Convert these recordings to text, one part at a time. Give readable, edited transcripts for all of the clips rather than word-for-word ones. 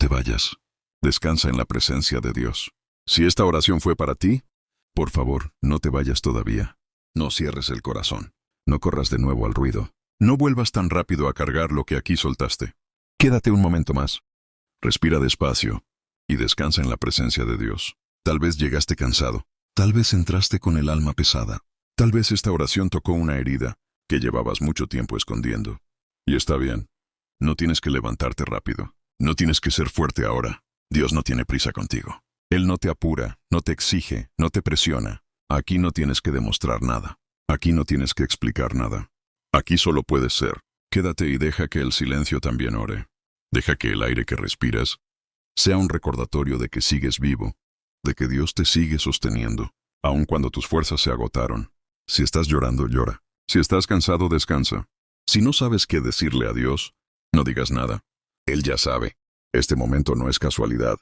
te vayas. Descansa en la presencia de Dios. Si esta oración fue para ti, por favor, no te vayas todavía. No cierres el corazón. No corras de nuevo al ruido. No vuelvas tan rápido a cargar lo que aquí soltaste. Quédate un momento más. Respira despacio y descansa en la presencia de Dios. Tal vez llegaste cansado. Tal vez entraste con el alma pesada. Tal vez esta oración tocó una herida que llevabas mucho tiempo escondiendo. Y está bien. No tienes que levantarte rápido. No tienes que ser fuerte ahora. Dios no tiene prisa contigo. Él no te apura, no te exige, no te presiona. Aquí no tienes que demostrar nada. Aquí no tienes que explicar nada. Aquí solo puedes ser. Quédate y deja que el silencio también ore. Deja que el aire que respiras sea un recordatorio de que sigues vivo, de que Dios te sigue sosteniendo, aun cuando tus fuerzas se agotaron. Si estás llorando, llora. Si estás cansado, descansa. Si no sabes qué decirle a Dios, no digas nada. Él ya sabe. Este momento no es casualidad.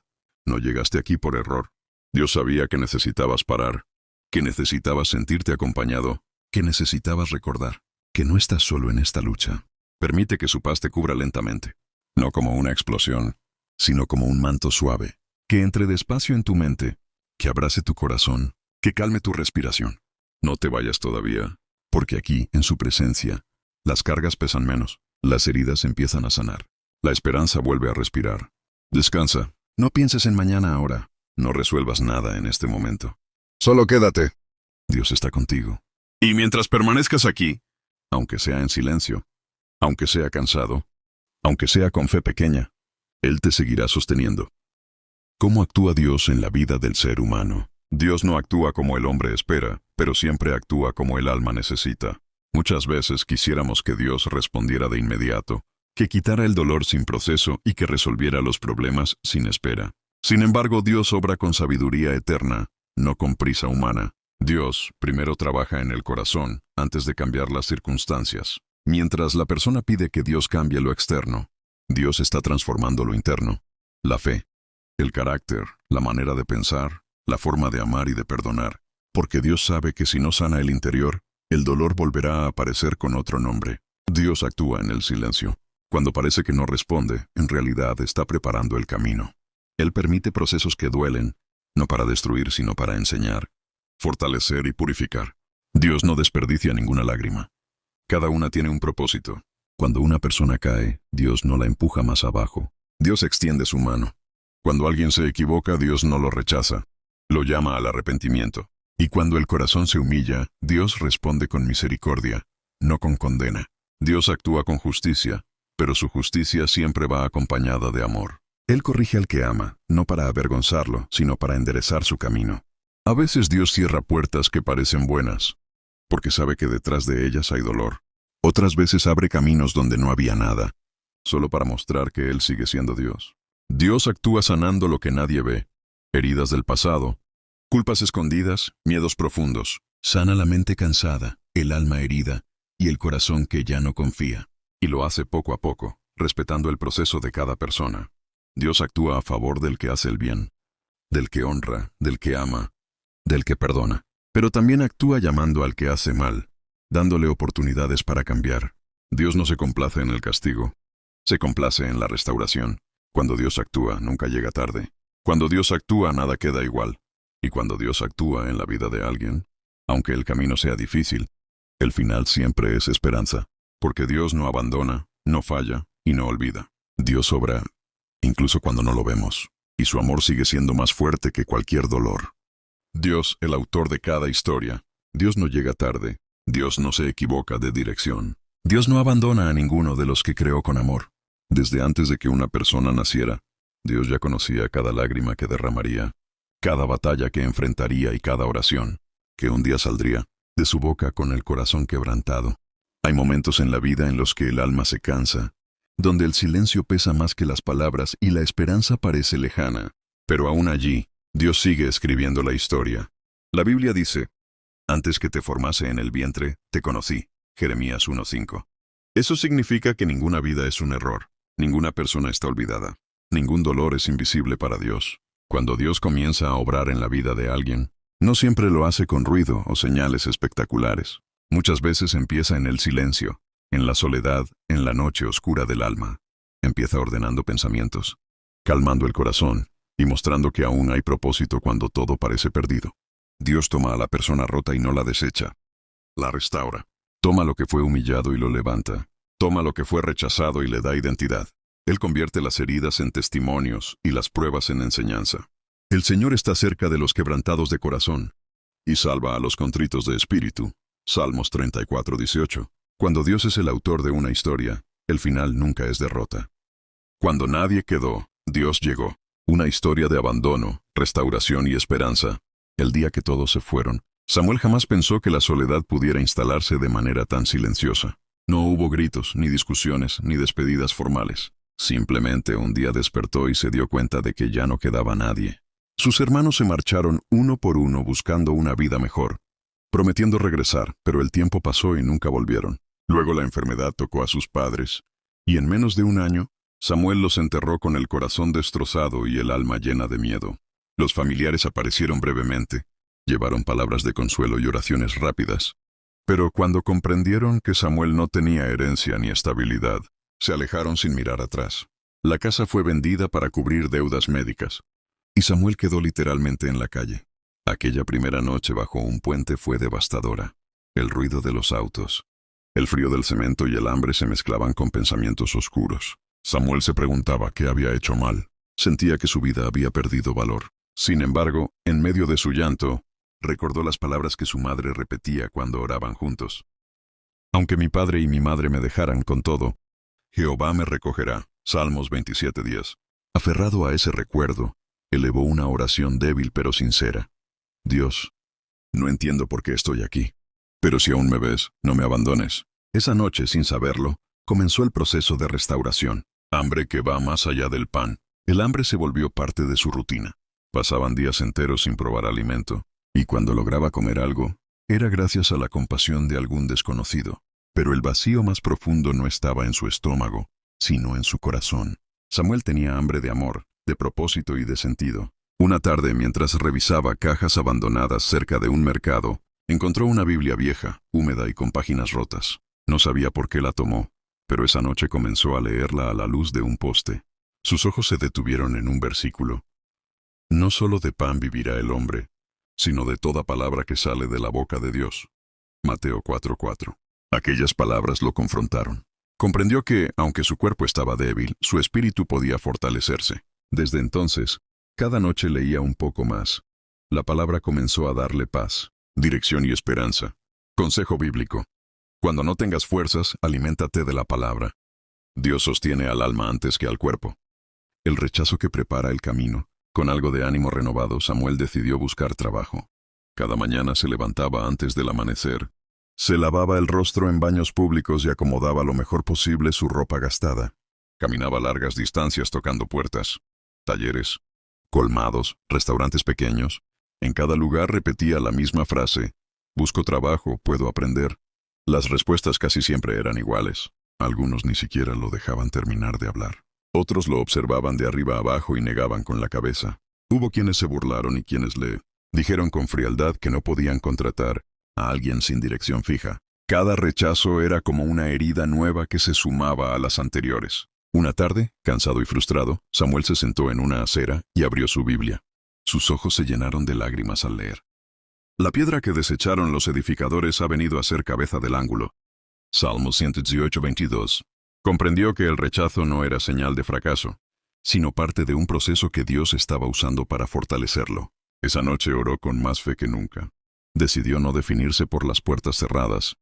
No llegaste aquí por error. Dios sabía que necesitabas parar, que necesitabas sentirte acompañado, que necesitabas recordar que no estás solo en esta lucha. Permite que su paz te cubra lentamente, no como una explosión, sino como un manto suave, que entre despacio en tu mente, que abrace tu corazón, que calme tu respiración. No te vayas todavía, porque aquí, en su presencia, las cargas pesan menos, las heridas empiezan a sanar, la esperanza vuelve a respirar. Descansa, no pienses en mañana ahora, no resuelvas nada en este momento. Solo quédate. Dios está contigo. Y mientras permanezcas aquí, aunque sea en silencio, aunque sea cansado, aunque sea con fe pequeña, Él te seguirá sosteniendo. ¿Cómo actúa Dios en la vida del ser humano? Dios no actúa como el hombre espera, pero siempre actúa como el alma necesita. Muchas veces quisiéramos que Dios respondiera de inmediato, que quitara el dolor sin proceso y que resolviera los problemas sin espera. Sin embargo, Dios obra con sabiduría eterna, no con prisa humana. Dios primero trabaja en el corazón antes de cambiar las circunstancias. Mientras la persona pide que Dios cambie lo externo, Dios está transformando lo interno. La fe, el carácter, la manera de pensar, la forma de amar y de perdonar. Porque Dios sabe que si no sana el interior, el dolor volverá a aparecer con otro nombre. Dios actúa en el silencio. Cuando parece que no responde, en realidad está preparando el camino. Él permite procesos que duelen, no para destruir sino para enseñar, fortalecer y purificar. Dios no desperdicia ninguna lágrima. Cada una tiene un propósito. Cuando una persona cae, Dios no la empuja más abajo. Dios extiende su mano. Cuando alguien se equivoca, Dios no lo rechaza. Lo llama al arrepentimiento. Y cuando el corazón se humilla, Dios responde con misericordia, no con condena. Dios actúa con justicia, pero su justicia siempre va acompañada de amor. Él corrige al que ama, no para avergonzarlo, sino para enderezar su camino. A veces Dios cierra puertas que parecen buenas, porque sabe que detrás de ellas hay dolor. Otras veces abre caminos donde no había nada, solo para mostrar que Él sigue siendo Dios. Dios actúa sanando lo que nadie ve, heridas del pasado, culpas escondidas, miedos profundos. Sana la mente cansada, el alma herida y el corazón que ya no confía. Y lo hace poco a poco, respetando el proceso de cada persona. Dios actúa a favor del que hace el bien, del que honra, del que ama, del que perdona. Pero también actúa llamando al que hace mal, dándole oportunidades para cambiar. Dios no se complace en el castigo, se complace en la restauración. Cuando Dios actúa, nunca llega tarde. Cuando Dios actúa, nada queda igual. Y cuando Dios actúa en la vida de alguien, aunque el camino sea difícil, el final siempre es esperanza. Porque Dios no abandona, no falla y no olvida. Dios obra, incluso cuando no lo vemos, y su amor sigue siendo más fuerte que cualquier dolor. Dios, el autor de cada historia. Dios no llega tarde. Dios no se equivoca de dirección. Dios no abandona a ninguno de los que creó con amor. Desde antes de que una persona naciera, Dios ya conocía cada lágrima que derramaría, cada batalla que enfrentaría y cada oración que un día saldría de su boca con el corazón quebrantado. Hay momentos en la vida en los que el alma se cansa, donde el silencio pesa más que las palabras y la esperanza parece lejana. Pero aún allí, Dios sigue escribiendo la historia. La Biblia dice, antes que te formase en el vientre, te conocí. Jeremías 1:5. Eso significa que ninguna vida es un error, ninguna persona está olvidada, ningún dolor es invisible para Dios. Cuando Dios comienza a obrar en la vida de alguien, no siempre lo hace con ruido o señales espectaculares. Muchas veces empieza en el silencio, en la soledad, en la noche oscura del alma. Empieza ordenando pensamientos, calmando el corazón y mostrando que aún hay propósito cuando todo parece perdido. Dios toma a la persona rota y no la desecha. La restaura. Toma lo que fue humillado y lo levanta. Toma lo que fue rechazado y le da identidad. Él convierte las heridas en testimonios y las pruebas en enseñanza. El Señor está cerca de los quebrantados de corazón y salva a los contritos de espíritu. Salmos 34:18. Cuando Dios es el autor de una historia, el final nunca es derrota. Cuando nadie quedó, Dios llegó. Una historia de abandono, restauración y esperanza. El día que todos se fueron, Samuel jamás pensó que la soledad pudiera instalarse de manera tan silenciosa. No hubo gritos, ni discusiones, ni despedidas formales. Simplemente un día despertó y se dio cuenta de que ya no quedaba nadie. Sus hermanos se marcharon uno por uno buscando una vida mejor, prometiendo regresar, pero el tiempo pasó y nunca volvieron. Luego la enfermedad tocó a sus padres, y en menos de un año, Samuel los enterró con el corazón destrozado y el alma llena de miedo. Los familiares aparecieron brevemente, llevaron palabras de consuelo y oraciones rápidas. Pero cuando comprendieron que Samuel no tenía herencia ni estabilidad, se alejaron sin mirar atrás. La casa fue vendida para cubrir deudas médicas, y Samuel quedó literalmente en la calle. Aquella primera noche bajo un puente fue devastadora. El ruido de los autos, el frío del cemento y el hambre se mezclaban con pensamientos oscuros. Samuel se preguntaba qué había hecho mal. Sentía que su vida había perdido valor. Sin embargo, en medio de su llanto, recordó las palabras que su madre repetía cuando oraban juntos. Aunque mi padre y mi madre me dejaran con todo, Jehová me recogerá. Salmos 27:10. Aferrado a ese recuerdo, elevó una oración débil pero sincera. Dios, no entiendo por qué estoy aquí, pero si aún me ves, no me abandones. Esa noche, sin saberlo, comenzó el proceso de restauración. Hambre que va más allá del pan. El hambre se volvió parte de su rutina. Pasaban días enteros sin probar alimento, y cuando lograba comer algo, era gracias a la compasión de algún desconocido. Pero el vacío más profundo no estaba en su estómago, sino en su corazón. Samuel tenía hambre de amor, de propósito y de sentido. Una tarde, mientras revisaba cajas abandonadas cerca de un mercado, encontró una Biblia vieja, húmeda y con páginas rotas. No sabía por qué la tomó, pero esa noche comenzó a leerla a la luz de un poste. Sus ojos se detuvieron en un versículo. No solo de pan vivirá el hombre, sino de toda palabra que sale de la boca de Dios. Mateo 4:4. Aquellas palabras lo confrontaron. Comprendió que, aunque su cuerpo estaba débil, su espíritu podía fortalecerse. Desde entonces, cada noche leía un poco más. La palabra comenzó a darle paz, dirección y esperanza. Consejo bíblico. Cuando no tengas fuerzas, aliméntate de la palabra. Dios sostiene al alma antes que al cuerpo. El rechazo que prepara el camino. Con algo de ánimo renovado, Samuel decidió buscar trabajo. Cada mañana se levantaba antes del amanecer. Se lavaba el rostro en baños públicos y acomodaba lo mejor posible su ropa gastada. Caminaba largas distancias tocando puertas, talleres, colmados, restaurantes pequeños. En cada lugar repetía la misma frase: busco trabajo, puedo aprender. Las respuestas casi siempre eran iguales. Algunos ni siquiera lo dejaban terminar de hablar. Otros lo observaban de arriba abajo y negaban con la cabeza. Hubo quienes se burlaron y quienes le dijeron con frialdad que no podían contratar a alguien sin dirección fija. Cada rechazo era como una herida nueva que se sumaba a las anteriores. Una tarde, cansado y frustrado, Samuel se sentó en una acera y abrió su Biblia. Sus ojos se llenaron de lágrimas al leer. La piedra que desecharon los edificadores ha venido a ser cabeza del ángulo. Salmos 118:22. Comprendió que el rechazo no era señal de fracaso, sino parte de un proceso que Dios estaba usando para fortalecerlo. Esa noche oró con más fe que nunca. Decidió no definirse por las puertas cerradas,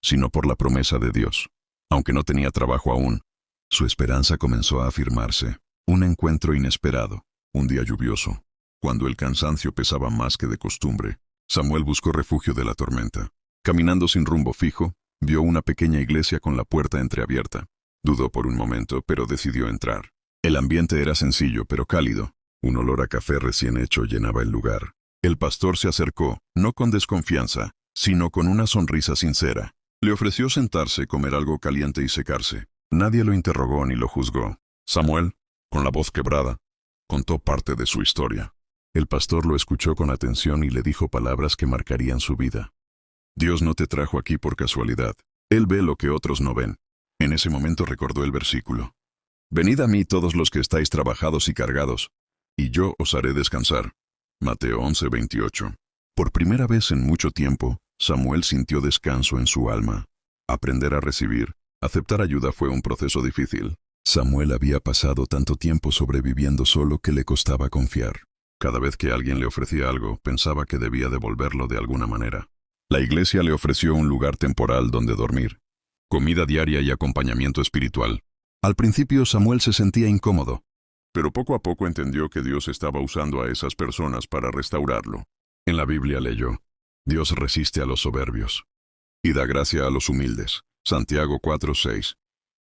sino por la promesa de Dios. Aunque no tenía trabajo aún, su esperanza comenzó a afirmarse. Un encuentro inesperado, un día lluvioso, cuando el cansancio pesaba más que de costumbre, Samuel buscó refugio de la tormenta. Caminando sin rumbo fijo, vio una pequeña iglesia con la puerta entreabierta. Dudó por un momento, pero decidió entrar. El ambiente era sencillo, pero cálido. Un olor a café recién hecho llenaba el lugar. El pastor se acercó, no con desconfianza, sino con una sonrisa sincera. Le ofreció sentarse, comer algo caliente y secarse. Nadie lo interrogó ni lo juzgó. Samuel, con la voz quebrada, contó parte de su historia. El pastor lo escuchó con atención y le dijo palabras que marcarían su vida. Dios no te trajo aquí por casualidad. Él ve lo que otros no ven. En ese momento recordó el versículo. Venid a mí todos los que estáis trabajados y cargados, y yo os haré descansar. Mateo 11:28. Por primera vez en mucho tiempo, Samuel sintió descanso en su alma. Aprender a recibir, aceptar ayuda fue un proceso difícil. Samuel había pasado tanto tiempo sobreviviendo solo que le costaba confiar. Cada vez que alguien le ofrecía algo, pensaba que debía devolverlo de alguna manera. La iglesia le ofreció un lugar temporal donde dormir, comida diaria y acompañamiento espiritual. Al principio Samuel se sentía incómodo, pero poco a poco entendió que Dios estaba usando a esas personas para restaurarlo. En la Biblia leyó: Dios resiste a los soberbios y da gracia a los humildes. Santiago 4:6.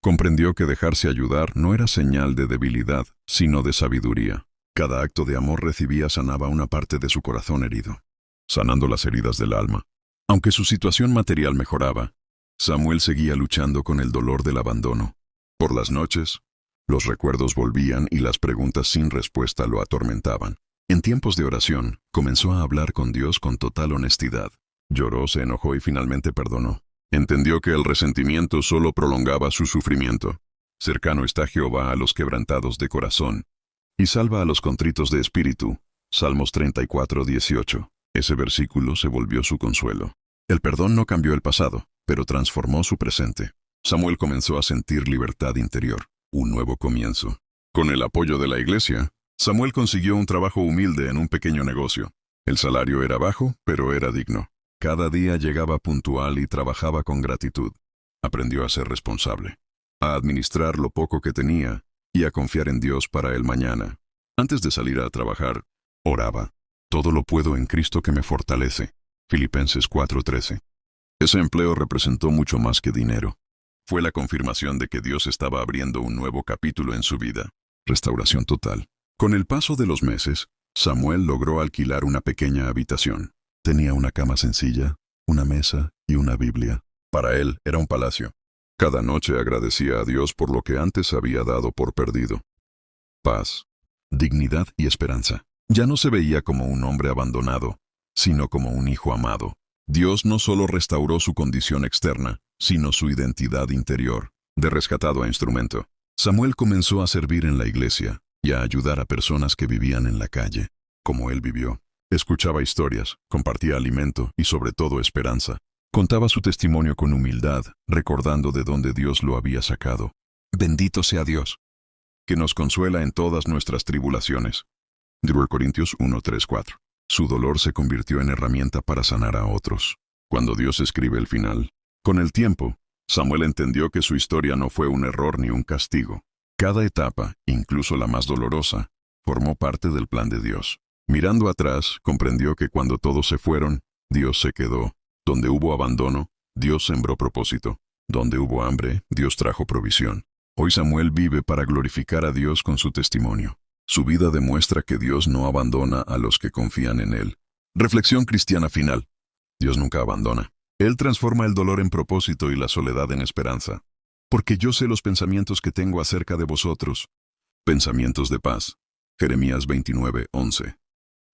Comprendió que dejarse ayudar no era señal de debilidad, sino de sabiduría. Cada acto de amor recibía sanaba una parte de su corazón herido, sanando las heridas del alma. Aunque su situación material mejoraba, Samuel seguía luchando con el dolor del abandono. Por las noches, los recuerdos volvían y las preguntas sin respuesta lo atormentaban. En tiempos de oración, comenzó a hablar con Dios con total honestidad. Lloró, se enojó y finalmente perdonó. Entendió que el resentimiento solo prolongaba su sufrimiento. Cercano está Jehová a los quebrantados de corazón, y salva a los contritos de espíritu. Salmos 34:18. Ese versículo se volvió su consuelo. El perdón no cambió el pasado, pero transformó su presente. Samuel comenzó a sentir libertad interior, un nuevo comienzo. Con el apoyo de la iglesia, Samuel consiguió un trabajo humilde en un pequeño negocio. El salario era bajo, pero era digno. Cada día llegaba puntual y trabajaba con gratitud. Aprendió a ser responsable, a administrar lo poco que tenía y a confiar en Dios para el mañana. Antes de salir a trabajar, oraba: todo lo puedo en Cristo que me fortalece. Filipenses 4:13. Ese empleo representó mucho más que dinero. Fue la confirmación de que Dios estaba abriendo un nuevo capítulo en su vida. Restauración total. Con el paso de los meses, Samuel logró alquilar una pequeña habitación. Tenía una cama sencilla, una mesa y una Biblia. Para él era un palacio. Cada noche agradecía a Dios por lo que antes había dado por perdido. Paz, dignidad y esperanza. Ya no se veía como un hombre abandonado, sino como un hijo amado. Dios no solo restauró su condición externa, sino su identidad interior. De rescatado a instrumento, Samuel comenzó a servir en la iglesia y a ayudar a personas que vivían en la calle, como él vivió. Escuchaba historias, compartía alimento y sobre todo esperanza. Contaba su testimonio con humildad, recordando de dónde Dios lo había sacado. Bendito sea Dios, que nos consuela en todas nuestras tribulaciones. 1 Corintios 1:3-4. Su dolor se convirtió en herramienta para sanar a otros. Cuando Dios escribe el final, con el tiempo, Samuel entendió que su historia no fue un error ni un castigo. Cada etapa, incluso la más dolorosa, formó parte del plan de Dios. Mirando atrás, comprendió que cuando todos se fueron, Dios se quedó. Donde hubo abandono, Dios sembró propósito. Donde hubo hambre, Dios trajo provisión. Hoy Samuel vive para glorificar a Dios con su testimonio. Su vida demuestra que Dios no abandona a los que confían en Él. Reflexión cristiana final. Dios nunca abandona. Él transforma el dolor en propósito y la soledad en esperanza. Porque yo sé los pensamientos que tengo acerca de vosotros. Pensamientos de paz. Jeremías 29:11.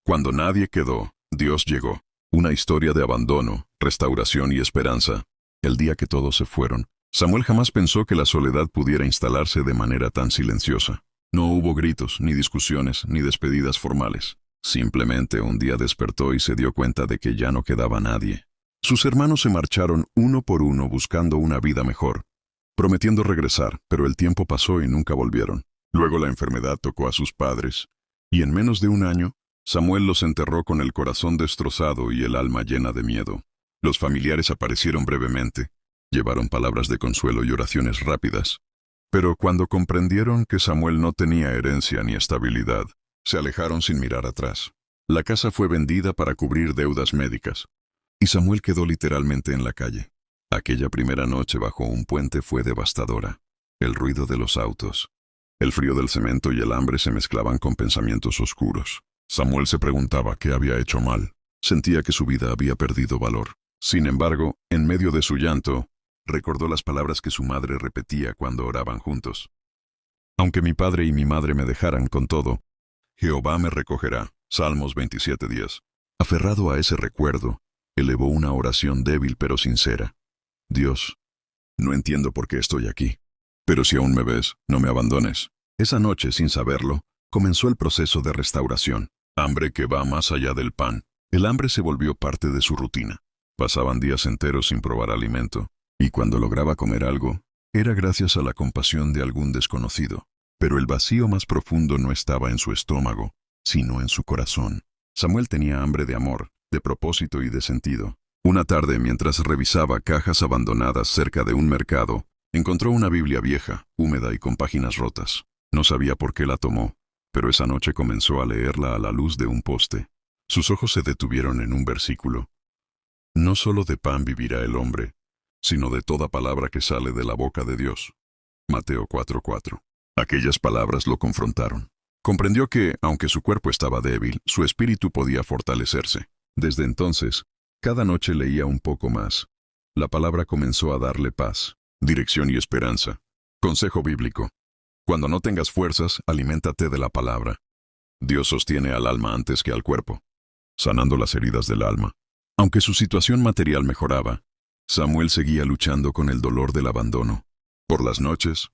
Cuando nadie quedó, Dios llegó. Una historia de abandono, restauración y esperanza. El día que todos se fueron, Samuel jamás pensó que la soledad pudiera instalarse de manera tan silenciosa. No hubo gritos, ni discusiones, ni despedidas formales. Simplemente un día despertó y se dio cuenta de que ya no quedaba nadie. Sus hermanos se marcharon uno por uno buscando una vida mejor, prometiendo regresar, pero el tiempo pasó y nunca volvieron. Luego la enfermedad tocó a sus padres, y en menos de un año, Samuel los enterró con el corazón destrozado y el alma llena de miedo. Los familiares aparecieron brevemente, llevaron palabras de consuelo y oraciones rápidas. Pero cuando comprendieron que Samuel no tenía herencia ni estabilidad, se alejaron sin mirar atrás. La casa fue vendida para cubrir deudas médicas, y Samuel quedó literalmente en la calle. Aquella primera noche bajo un puente fue devastadora. El ruido de los autos, el frío del cemento y el hambre se mezclaban con pensamientos oscuros. Samuel se preguntaba qué había hecho mal. Sentía que su vida había perdido valor. Sin embargo, en medio de su llanto, recordó las palabras que su madre repetía cuando oraban juntos. Aunque mi padre y mi madre me dejaran con todo, Jehová me recogerá. Salmos 27:10. Aferrado a ese recuerdo, elevó una oración débil pero sincera. Dios, no entiendo por qué estoy aquí, Pero si aún me ves, no me abandones. Esa noche, sin saberlo, comenzó el proceso de restauración. Hambre que va más allá del pan. El hambre se volvió parte de su rutina. Pasaban días enteros sin probar alimento, y cuando lograba comer algo, era gracias a la compasión de algún desconocido. Pero el vacío más profundo no estaba en su estómago, sino en su corazón. Samuel tenía hambre de amor, de propósito y de sentido. Una tarde, mientras revisaba cajas abandonadas cerca de un mercado, encontró una Biblia vieja, húmeda y con páginas rotas. No sabía por qué la tomó, pero esa noche comenzó a leerla a la luz de un poste. Sus ojos se detuvieron en un versículo. No solo de pan vivirá el hombre, sino de toda palabra que sale de la boca de Dios. Mateo 4:4. Aquellas palabras lo confrontaron. Comprendió que, aunque su cuerpo estaba débil, su espíritu podía fortalecerse. Desde entonces, cada noche leía un poco más. La palabra comenzó a darle paz, dirección y esperanza. Consejo bíblico. Cuando no tengas fuerzas, aliméntate de la palabra. Dios sostiene al alma antes que al cuerpo, sanando las heridas del alma. Aunque su situación material mejoraba, Samuel seguía luchando con el dolor del abandono. Por las noches,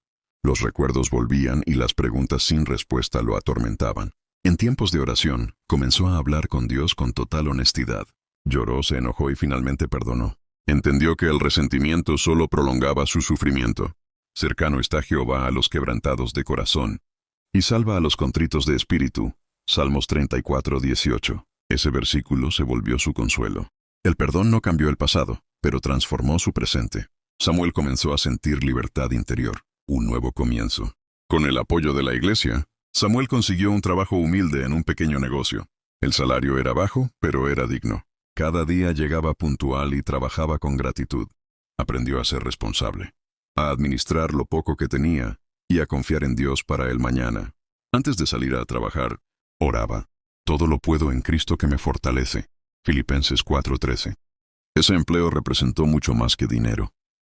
los recuerdos volvían y las preguntas sin respuesta lo atormentaban. En tiempos de oración, comenzó a hablar con Dios con total honestidad. Lloró, se enojó y finalmente perdonó. Entendió que el resentimiento solo prolongaba su sufrimiento. Cercano está Jehová a los quebrantados de corazón, y salva a los contritos de espíritu. Salmos 34:18. Ese versículo se volvió su consuelo. El perdón no cambió el pasado, pero transformó su presente. Samuel comenzó a sentir libertad interior, un nuevo comienzo. Con el apoyo de la iglesia, Samuel consiguió un trabajo humilde en un pequeño negocio. El salario era bajo, pero era digno. Cada día llegaba puntual y trabajaba con gratitud. Aprendió a ser responsable, a administrar lo poco que tenía y a confiar en Dios para el mañana. Antes de salir a trabajar, oraba. Todo lo puedo en Cristo que me fortalece. Filipenses 4:13. Ese empleo representó mucho más que dinero.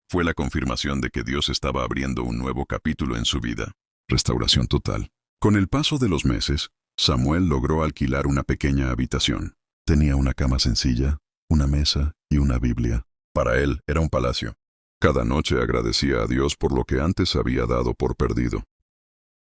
Fue la confirmación de que Dios estaba abriendo un nuevo capítulo en su vida. Restauración total. Con el paso de los meses, Samuel logró alquilar una pequeña habitación. Tenía una cama sencilla, una mesa y una Biblia. Para él era un palacio. Cada noche agradecía a Dios por lo que antes había dado por perdido.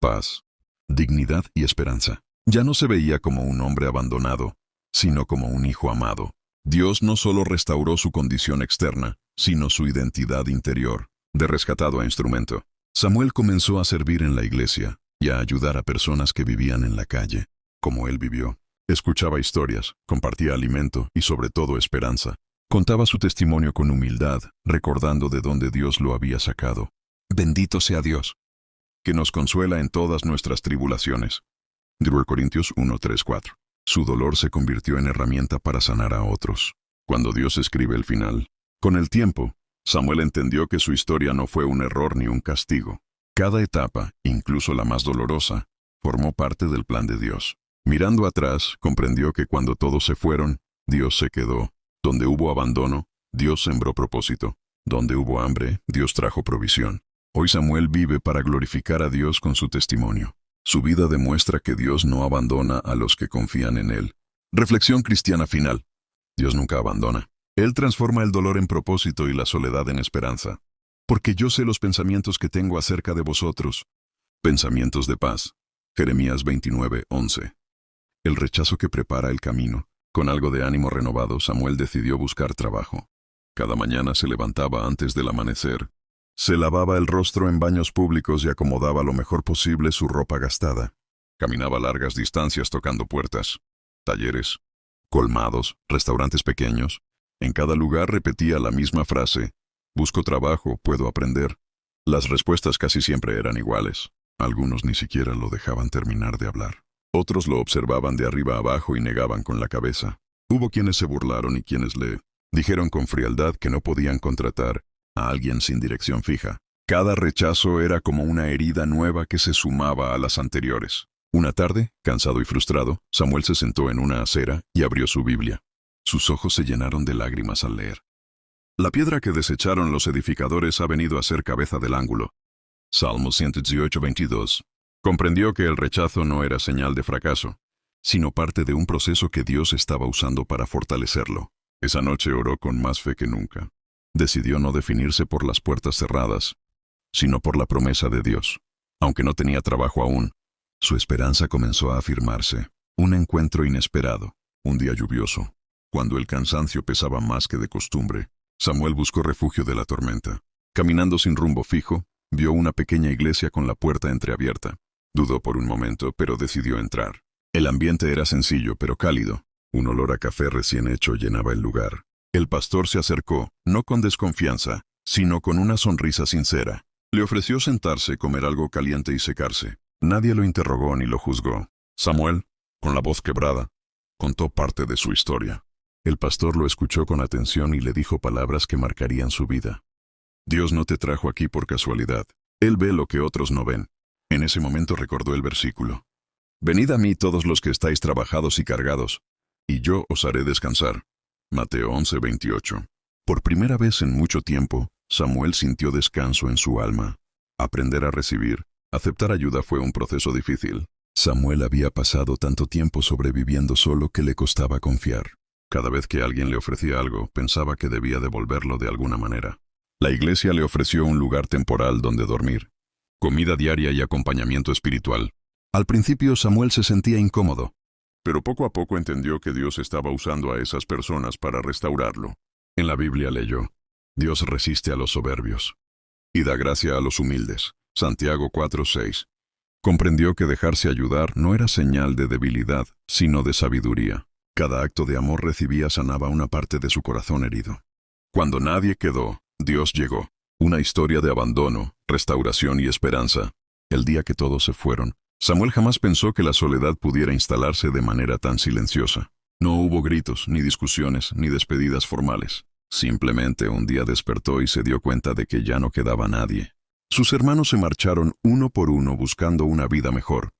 Paz, dignidad y esperanza. Ya no se veía como un hombre abandonado, sino como un hijo amado. Dios no solo restauró su condición externa, sino su identidad interior. De rescatado a instrumento, Samuel comenzó a servir en la iglesia y a ayudar a personas que vivían en la calle, como él vivió. Escuchaba historias, compartía alimento y sobre todo esperanza. Contaba su testimonio con humildad, recordando de dónde Dios lo había sacado. Bendito sea Dios, que nos consuela en todas nuestras tribulaciones. 1 Corintios 1:3-4. Su dolor se convirtió en herramienta para sanar a otros. Cuando Dios escribe el final, con el tiempo, Samuel entendió que su historia no fue un error ni un castigo. Cada etapa, incluso la más dolorosa, formó parte del plan de Dios. Mirando atrás, comprendió que cuando todos se fueron, Dios se quedó. Donde hubo abandono, Dios sembró propósito. Donde hubo hambre, Dios trajo provisión. Hoy Samuel vive para glorificar a Dios con su testimonio. Su vida demuestra que Dios no abandona a los que confían en Él. Reflexión cristiana final. Dios nunca abandona. Él transforma el dolor en propósito y la soledad en esperanza. Porque yo sé los pensamientos que tengo acerca de vosotros. Pensamientos de paz. Jeremías 29:11. El rechazo que prepara el camino. Con algo de ánimo renovado, Samuel decidió buscar trabajo. Cada mañana se levantaba antes del amanecer. Se lavaba el rostro en baños públicos y acomodaba lo mejor posible su ropa gastada. Caminaba largas distancias tocando puertas, talleres, colmados, restaurantes pequeños. En cada lugar repetía la misma frase: busco trabajo, puedo aprender. Las respuestas casi siempre eran iguales. Algunos ni siquiera lo dejaban terminar de hablar. Otros lo observaban de arriba abajo y negaban con la cabeza. Hubo quienes se burlaron y quienes le dijeron con frialdad que no podían contratar a alguien sin dirección fija. Cada rechazo era como una herida nueva que se sumaba a las anteriores. Una tarde, cansado y frustrado, Samuel se sentó en una acera y abrió su Biblia. Sus ojos se llenaron de lágrimas al leer. La piedra que desecharon los edificadores ha venido a ser cabeza del ángulo. Salmos 118:22. Comprendió que el rechazo no era señal de fracaso, sino parte de un proceso que Dios estaba usando para fortalecerlo. Esa noche oró con más fe que nunca. Decidió no definirse por las puertas cerradas, sino por la promesa de Dios. Aunque no tenía trabajo aún, su esperanza comenzó a afirmarse. Un encuentro inesperado, un día lluvioso, cuando el cansancio pesaba más que de costumbre, Samuel buscó refugio de la tormenta. Caminando sin rumbo fijo, vio una pequeña iglesia con la puerta entreabierta. Dudó por un momento, pero decidió entrar. El ambiente era sencillo, pero cálido. Un olor a café recién hecho llenaba el lugar. El pastor se acercó, no con desconfianza, sino con una sonrisa sincera. Le ofreció sentarse, comer algo caliente y secarse. Nadie lo interrogó ni lo juzgó. Samuel, con la voz quebrada, contó parte de su historia. El pastor lo escuchó con atención y le dijo palabras que marcarían su vida. Dios no te trajo aquí por casualidad. Él ve lo que otros no ven. En ese momento recordó el versículo. Venid a mí todos los que estáis trabajados y cargados, y yo os haré descansar. Mateo 11:28. Por primera vez en mucho tiempo, Samuel sintió descanso en su alma. Aprender a recibir, aceptar ayuda fue un proceso difícil. Samuel había pasado tanto tiempo sobreviviendo solo que le costaba confiar. Cada vez que alguien le ofrecía algo, pensaba que debía devolverlo de alguna manera. La iglesia le ofreció un lugar temporal donde dormir, comida diaria y acompañamiento espiritual. Al principio Samuel se sentía incómodo, pero poco a poco entendió que Dios estaba usando a esas personas para restaurarlo. En la Biblia leyó: Dios resiste a los soberbios y da gracia a los humildes. Santiago 4:6. Comprendió que dejarse ayudar no era señal de debilidad, sino de sabiduría. Cada acto de amor recibía sanaba una parte de su corazón herido. Cuando nadie quedó, Dios llegó. Una historia de abandono, restauración y esperanza. El día que todos se fueron, Samuel jamás pensó que la soledad pudiera instalarse de manera tan silenciosa. No hubo gritos, ni discusiones, ni despedidas formales. Simplemente un día despertó y se dio cuenta de que ya no quedaba nadie. Sus hermanos se marcharon uno por uno buscando una vida mejor,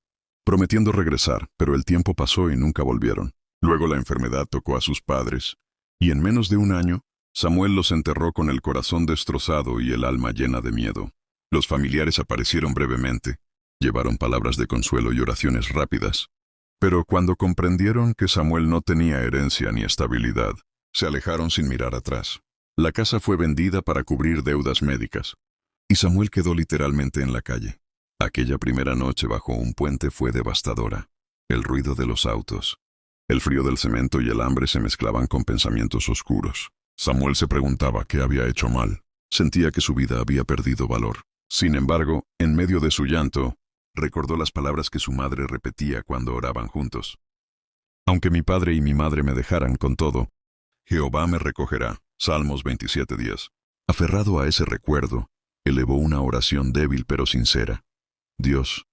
prometiendo regresar, pero el tiempo pasó y nunca volvieron. Luego la enfermedad tocó a sus padres, y en menos de un año, Samuel los enterró con el corazón destrozado y el alma llena de miedo. Los familiares aparecieron brevemente, llevaron palabras de consuelo y oraciones rápidas. Pero cuando comprendieron que Samuel no tenía herencia ni estabilidad, se alejaron sin mirar atrás. La casa fue vendida para cubrir deudas médicas, y Samuel quedó literalmente en la calle. Aquella primera noche bajo un puente fue devastadora. El ruido de los autos, el frío del cemento y el hambre se mezclaban con pensamientos oscuros. Samuel se preguntaba qué había hecho mal. Sentía que su vida había perdido valor. Sin embargo, en medio de su llanto, recordó las palabras que su madre repetía cuando oraban juntos. Aunque mi padre y mi madre me dejaran con todo, Jehová me recogerá. Salmos 27:10. Aferrado a ese recuerdo, elevó una oración débil pero sincera. Dios,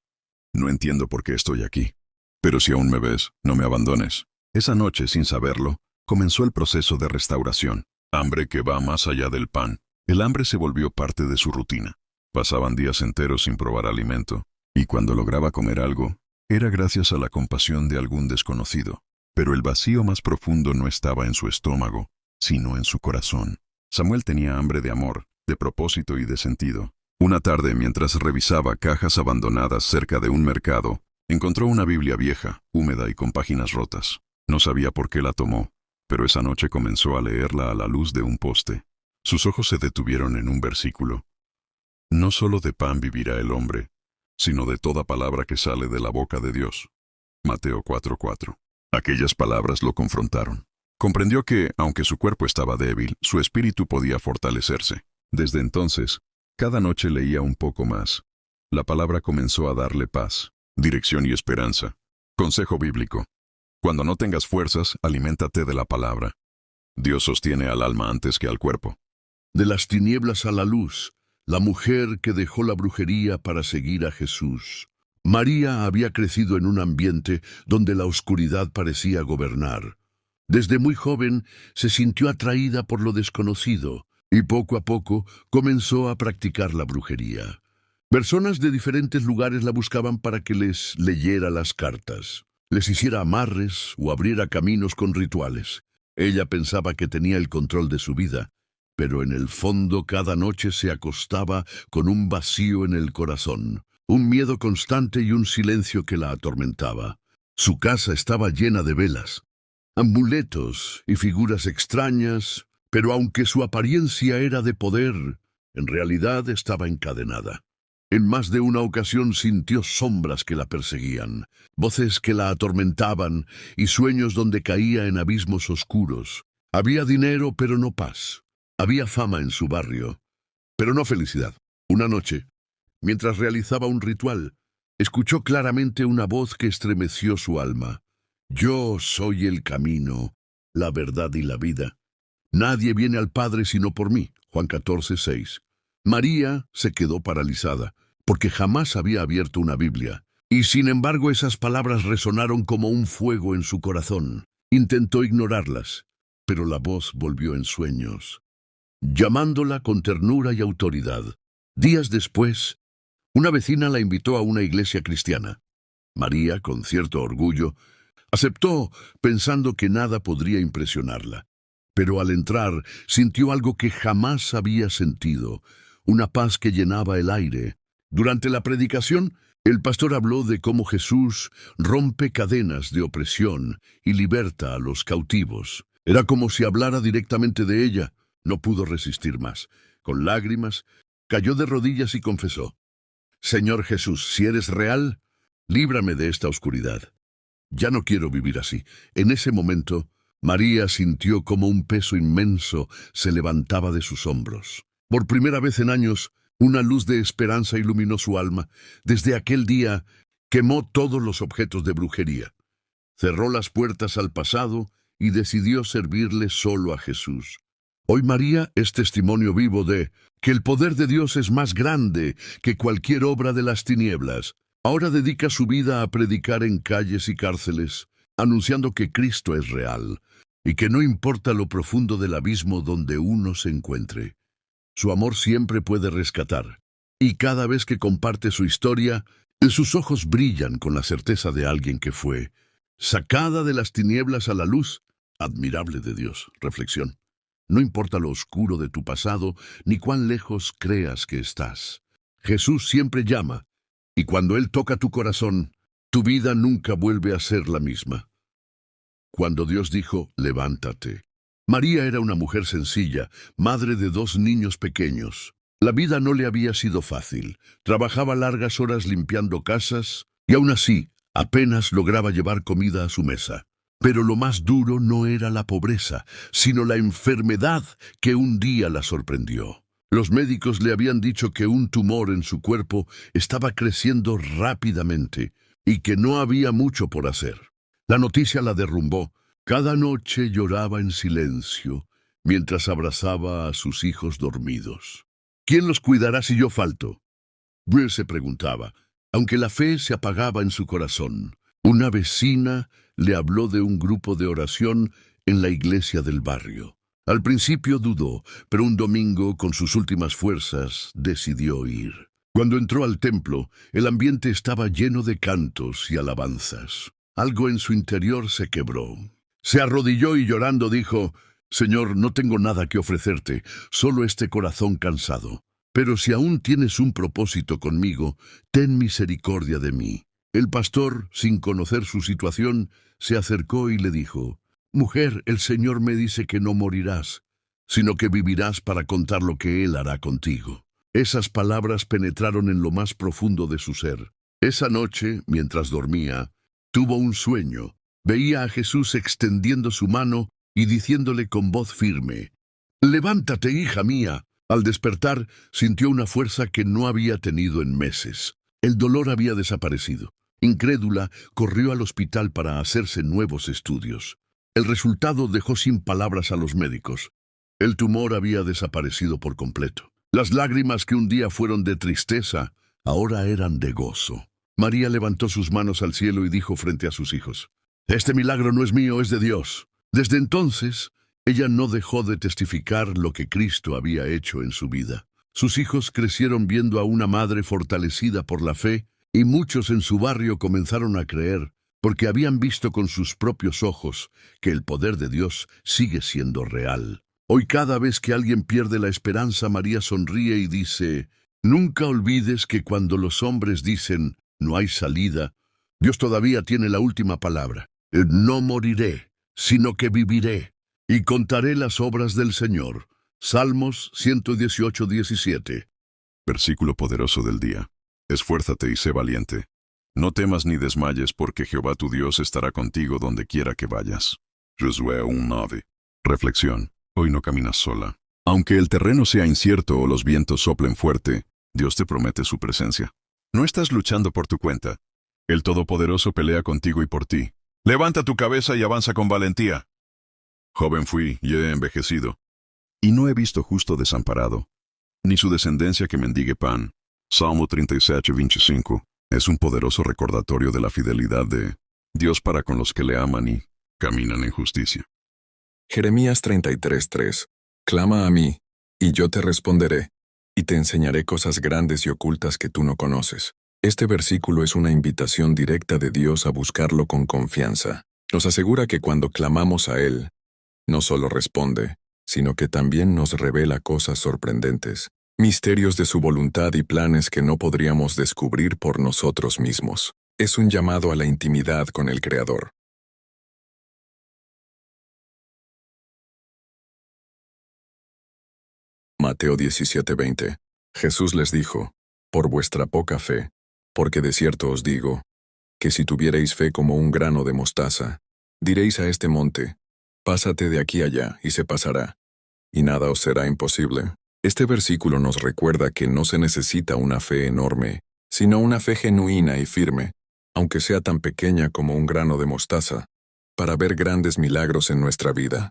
no entiendo por qué estoy aquí, pero si aún me ves, no me abandones. Esa noche, sin saberlo, comenzó el proceso de restauración. Hambre que va más allá del pan. El hambre se volvió parte de su rutina. Pasaban días enteros sin probar alimento, y cuando lograba comer algo, era gracias a la compasión de algún desconocido. Pero el vacío más profundo no estaba en su estómago, sino en su corazón. Samuel tenía hambre de amor, de propósito y de sentido. Una tarde, mientras revisaba cajas abandonadas cerca de un mercado, encontró una Biblia vieja, húmeda y con páginas rotas. No sabía por qué la tomó, pero esa noche comenzó a leerla a la luz de un poste. Sus ojos se detuvieron en un versículo. No solo de pan vivirá el hombre, sino de toda palabra que sale de la boca de Dios. Mateo 4:4. Aquellas palabras lo confrontaron. Comprendió que, aunque su cuerpo estaba débil, su espíritu podía fortalecerse. Desde entonces, cada noche leía un poco más. La palabra comenzó a darle paz, dirección y esperanza. Consejo bíblico. Cuando no tengas fuerzas, aliméntate de la palabra. Dios sostiene al alma antes que al cuerpo. De las tinieblas a la luz, la mujer que dejó la brujería para seguir a Jesús. María había crecido en un ambiente donde la oscuridad parecía gobernar. Desde muy joven se sintió atraída por lo desconocido y poco a poco comenzó a practicar la brujería. Personas de diferentes lugares la buscaban para que les leyera las cartas, les hiciera amarres o abriera caminos con rituales. Ella pensaba que tenía el control de su vida, pero en el fondo cada noche se acostaba con un vacío en el corazón, un miedo constante y un silencio que la atormentaba. Su casa estaba llena de velas, amuletos y figuras extrañas, pero aunque su apariencia era de poder, En realidad estaba encadenada. En más de una ocasión sintió sombras que la perseguían, voces que la atormentaban y sueños donde caía en abismos oscuros. Había dinero, pero no paz. Había fama en su barrio, pero no felicidad. Una noche, mientras realizaba un ritual, escuchó claramente una voz que estremeció su alma. Yo soy el camino, la verdad y la vida. Nadie viene al Padre sino por mí. Juan 14:6. María se quedó paralizada, porque jamás había abierto una Biblia, y sin embargo esas palabras resonaron como un fuego en su corazón. Intentó ignorarlas, pero la voz volvió en sueños, llamándola con ternura y autoridad. Días después, una vecina la invitó a una iglesia cristiana. María, con cierto orgullo, aceptó, pensando que nada podría impresionarla. Pero al entrar, sintió algo que jamás había sentido, una paz que llenaba el aire. Durante la predicación, el pastor habló de cómo Jesús rompe cadenas de opresión y liberta a los cautivos. Era como si hablara directamente de ella. No pudo resistir más. Con lágrimas, cayó de rodillas y confesó: Señor Jesús, si eres real, líbrame de esta oscuridad. Ya no quiero vivir así. En ese momento, María sintió como un peso inmenso se levantaba de sus hombros. Por primera vez en años, una luz de esperanza iluminó su alma. Desde aquel día, quemó todos los objetos de brujería. Cerró las puertas al pasado y decidió servirle solo a Jesús. Hoy María es testimonio vivo de que el poder de Dios es más grande que cualquier obra de las tinieblas. Ahora dedica su vida a predicar en calles y cárceles, anunciando que Cristo es real y que no importa lo profundo del abismo donde uno se encuentre, su amor siempre puede rescatar. Y cada vez que comparte su historia, sus ojos brillan con la certeza de alguien que fue sacada de las tinieblas a la luz admirable de Dios. Reflexión. No importa lo oscuro de tu pasado, ni cuán lejos creas que estás. Jesús siempre llama, y cuando Él toca tu corazón, tu vida nunca vuelve a ser la misma. Cuando Dios dijo, levántate. María era una mujer sencilla, madre de 2 niños pequeños. La vida no le había sido fácil. Trabajaba largas horas limpiando casas, y aún así, apenas lograba llevar comida a su mesa. Pero lo más duro no era la pobreza, sino la enfermedad que un día la sorprendió. Los médicos le habían dicho que un tumor en su cuerpo estaba creciendo rápidamente y que no había mucho por hacer. La noticia la derrumbó. Cada noche lloraba en silencio mientras abrazaba a sus hijos dormidos. ¿Quién los cuidará si yo falto?, Bruce se preguntaba, aunque la fe se apagaba en su corazón. Una vecina le habló de un grupo de oración en la iglesia del barrio. Al principio dudó, pero un domingo, con sus últimas fuerzas, decidió ir. Cuando entró al templo, el ambiente estaba lleno de cantos y alabanzas. Algo en su interior se quebró. Se arrodilló y llorando dijo: Señor, no tengo nada que ofrecerte, solo este corazón cansado. Pero si aún tienes un propósito conmigo, ten misericordia de mí. El pastor, sin conocer su situación, se acercó y le dijo: Mujer, el Señor me dice que no morirás, sino que vivirás para contar lo que Él hará contigo. Esas palabras penetraron en lo más profundo de su ser. Esa noche, mientras dormía, tuvo un sueño. Veía a Jesús extendiendo su mano y diciéndole con voz firme: Levántate, hija mía. Al despertar, sintió una fuerza que no había tenido en meses. El dolor había desaparecido. Incrédula, corrió al hospital para hacerse nuevos estudios. El resultado dejó sin palabras a los médicos. El tumor había desaparecido por completo. Las lágrimas que un día fueron de tristeza, ahora eran de gozo. María levantó sus manos al cielo y dijo frente a sus hijos: Este milagro no es mío, es de Dios. Desde entonces, ella no dejó de testificar lo que Cristo había hecho en su vida. Sus hijos crecieron viendo a una madre fortalecida por la fe, y muchos en su barrio comenzaron a creer, porque habían visto con sus propios ojos que el poder de Dios sigue siendo real. Hoy, cada vez que alguien pierde la esperanza, María sonríe y dice: Nunca olvides que cuando los hombres dicen no hay salida, Dios todavía tiene la última palabra. No moriré, sino que viviré, y contaré las obras del Señor. Salmos 118:17. Versículo poderoso del día. Esfuérzate y sé valiente. No temas ni desmayes, porque Jehová tu Dios estará contigo donde quiera que vayas. Josué 1:9. Reflexión. Hoy no caminas sola. Aunque el terreno sea incierto o los vientos soplen fuerte, Dios te promete su presencia. No estás luchando por tu cuenta. El Todopoderoso pelea contigo y por ti. Levanta tu cabeza y avanza con valentía. Joven fui y he envejecido, y no he visto justo desamparado, ni su descendencia que mendigue pan. Salmo 37:25 es un poderoso recordatorio de la fidelidad de Dios para con los que le aman y caminan en justicia. Jeremías 33:3. Clama a mí, y yo te responderé, y te enseñaré cosas grandes y ocultas que tú no conoces. Este versículo es una invitación directa de Dios a buscarlo con confianza. Nos asegura que cuando clamamos a Él, no solo responde, sino que también nos revela cosas sorprendentes, misterios de su voluntad y planes que no podríamos descubrir por nosotros mismos. Es un llamado a la intimidad con el Creador. Mateo 17:20. Jesús les dijo, por vuestra poca fe, porque de cierto os digo, que si tuvierais fe como un grano de mostaza, diréis a este monte, pásate de aquí allá, y se pasará, y nada os será imposible. Este versículo nos recuerda que no se necesita una fe enorme, sino una fe genuina y firme, aunque sea tan pequeña como un grano de mostaza, para ver grandes milagros en nuestra vida.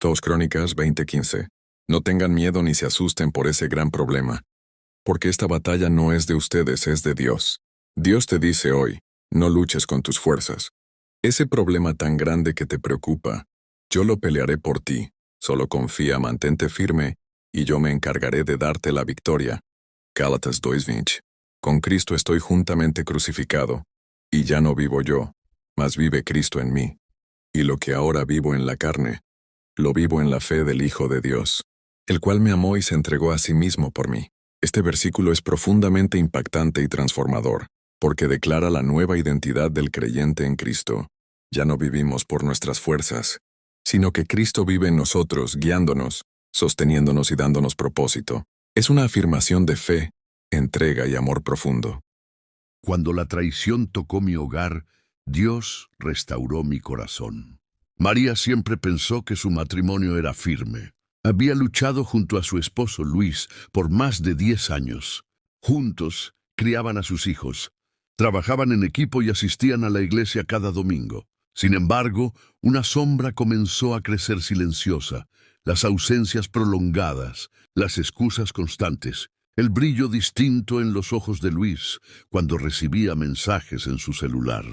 2 Crónicas 20:15. No tengan miedo ni se asusten por ese gran problema, porque esta batalla no es de ustedes, es de Dios. Dios te dice hoy, no luches con tus fuerzas. Ese problema tan grande que te preocupa, yo lo pelearé por ti. Solo confía, mantente firme, y yo me encargaré de darte la victoria. Gálatas 2:20. Con Cristo estoy juntamente crucificado, y ya no vivo yo, mas vive Cristo en mí. Y lo que ahora vivo en la carne, lo vivo en la fe del Hijo de Dios, el cual me amó y se entregó a sí mismo por mí. Este versículo es profundamente impactante y transformador, porque declara la nueva identidad del creyente en Cristo. Ya no vivimos por nuestras fuerzas, sino que Cristo vive en nosotros, guiándonos, sosteniéndonos y dándonos propósito. Es una afirmación de fe, entrega y amor profundo. Cuando la traición tocó mi hogar, Dios restauró mi corazón. María siempre pensó que su matrimonio era firme. Había luchado junto a su esposo Luis por más de 10 años. Juntos criaban a sus hijos, trabajaban en equipo y asistían a la iglesia cada domingo. Sin embargo, una sombra comenzó a crecer silenciosa, las ausencias prolongadas, las excusas constantes, el brillo distinto en los ojos de Luis cuando recibía mensajes en su celular.